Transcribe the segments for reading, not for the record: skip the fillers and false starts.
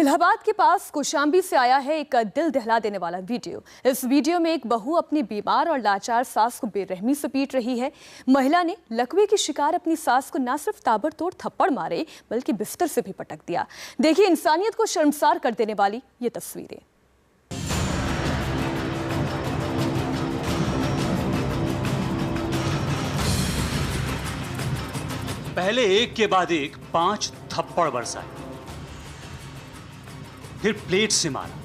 इलाहाबाद के पास कौशाम्बी से आया है एक दिल दहला देने वाला वीडियो। इस वीडियो में एक बहू अपनी बीमार और लाचार सास को बेरहमी से पीट रही है। महिला ने लकवे की शिकार अपनी सास को न सिर्फ ताबड़तोड़ थप्पड़ मारे बल्कि बिस्तर से भी पटक दिया। देखिए इंसानियत को शर्मसार कर देने वाली ये तस्वीरें। पहले एक के बाद एक 5 थप्पड़ बरसाए, फिर प्लेट से मारा,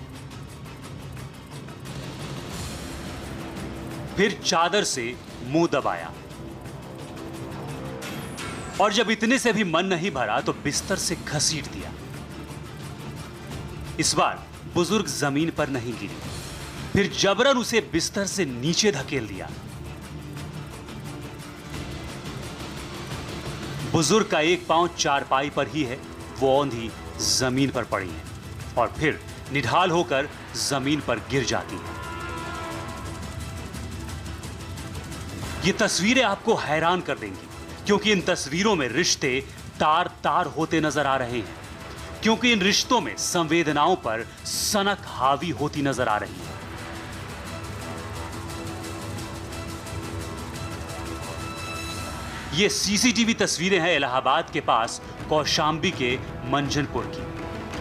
फिर चादर से मुंह दबाया और जब इतने से भी मन नहीं भरा तो बिस्तर से घसीट दिया। इस बार बुजुर्ग जमीन पर नहीं गिरी, फिर जबरन उसे बिस्तर से नीचे धकेल दिया। बुजुर्ग का एक पांव चारपाई पर ही है, वो औंधी जमीन पर पड़ी है और फिर निढाल होकर जमीन पर गिर जाती है। ये तस्वीरें आपको हैरान कर देंगी क्योंकि इन तस्वीरों में रिश्ते तार तार होते नजर आ रहे हैं, क्योंकि इन रिश्तों में संवेदनाओं पर सनक हावी होती नजर आ रही है। ये सीसीटीवी तस्वीरें हैं इलाहाबाद के पास कौशाम्बी के मंझनपुर की,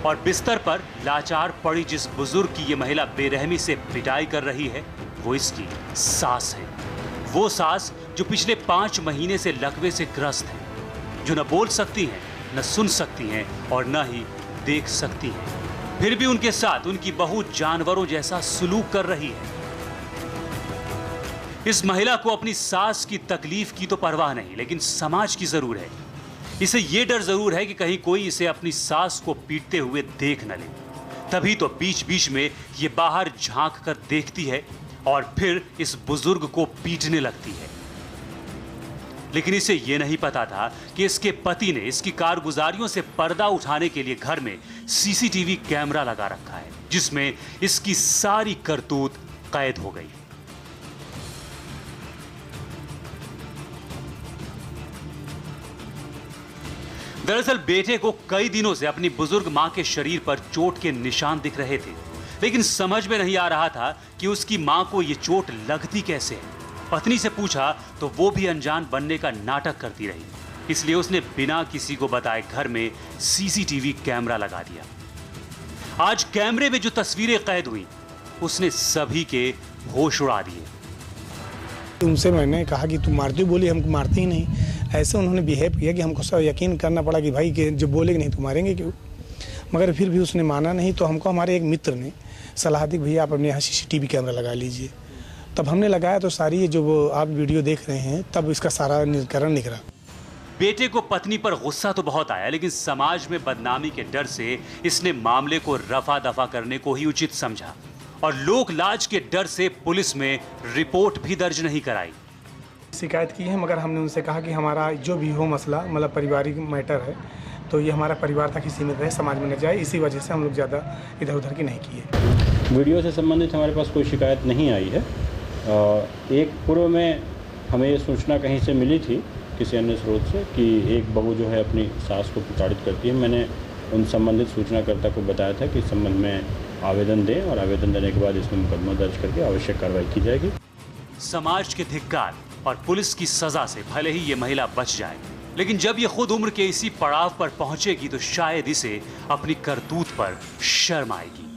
और बिस्तर पर लाचार पड़ी जिस बुजुर्ग की ये महिला बेरहमी से पिटाई कर रही है वो इसकी सास है। वो सास जो पिछले 5 महीने से लकवे से ग्रस्त है, जो न बोल सकती हैं, न सुन सकती हैं और न ही देख सकती हैं। फिर भी उनके साथ उनकी बहू जानवरों जैसा सुलूक कर रही है। इस महिला को अपनी सास की तकलीफ की तो परवाह नहीं, लेकिन समाज की जरूर है। इसे ये डर जरूर है कि कहीं कोई इसे अपनी सास को पीटते हुए देख न ले। तभी तो बीच बीच में ये बाहर झांक कर देखती है और फिर इस बुजुर्ग को पीटने लगती है। लेकिन इसे ये नहीं पता था कि इसके पति ने इसकी कारगुजारियों से पर्दा उठाने के लिए घर में सीसीटीवी कैमरा लगा रखा है, जिसमें इसकी सारी करतूत कैद हो गई। दरअसल बेटे को कई दिनों से अपनी बुजुर्ग मां के शरीर पर चोट के निशान दिख रहे थे, लेकिन समझ में नहीं आ रहा था कि उसकी मां को यह चोट लगती कैसे है। पत्नी से पूछा तो वो भी अनजान बनने का नाटक करती रही, इसलिए उसने बिना किसी को बताए घर में सीसीटीवी कैमरा लगा दिया। आज कैमरे में जो तस्वीरें कैद हुई उसने सभी के होश उड़ा दिए। तुमसे मैंने कहा कि तुम मारती हो, बोली हमको मारती ही नहीं। ऐसे उन्होंने बिहेव किया कि हमको सब यकीन करना पड़ा कि भाई कि जब बोलेगे नहीं तो मारेंगे क्यों। मगर फिर भी उसने माना नहीं, तो हमको हमारे एक मित्र ने सलाह दी भैया आप अपने यहाँ सीसीटीवी कैमरा लगा लीजिए। तब हमने लगाया तो सारी ये जो आप वीडियो देख रहे हैं तब इसका सारा निष्करण निकला। बेटे को पत्नी पर गुस्सा तो बहुत आया, लेकिन समाज में बदनामी के डर से इसने मामले को रफा दफा करने को ही उचित समझा और लोक लाज के डर से पुलिस में रिपोर्ट भी दर्ज नहीं कराई। शिकायत की है, मगर हमने उनसे कहा कि हमारा जो भी हो मसला मतलब पारिवारिक मैटर है तो ये हमारा परिवार तक ही सीमित रहे, समाज में न जाए। इसी वजह से हम लोग ज़्यादा इधर उधर की नहीं किए। वीडियो से संबंधित हमारे पास कोई शिकायत नहीं आई है। एक पूर्व में हमें ये सूचना कहीं से मिली थी किसी अन्य स्रोत से कि एक बहू जो है अपनी सास को प्रताड़ित करती है। मैंने उन संबंधित सूचनाकर्ता को बताया था कि इस संबंध में आवेदन दें और आवेदन देने के बाद इसमें मुकदमा दर्ज करके आवश्यक कार्रवाई की जाएगी। समाज के धिक्कार और पुलिस की सजा से भले ही ये महिला बच जाए, लेकिन जब ये खुद उम्र के इसी पड़ाव पर पहुंचेगी तो शायद इसे अपनी करतूत पर शर्म आएगी।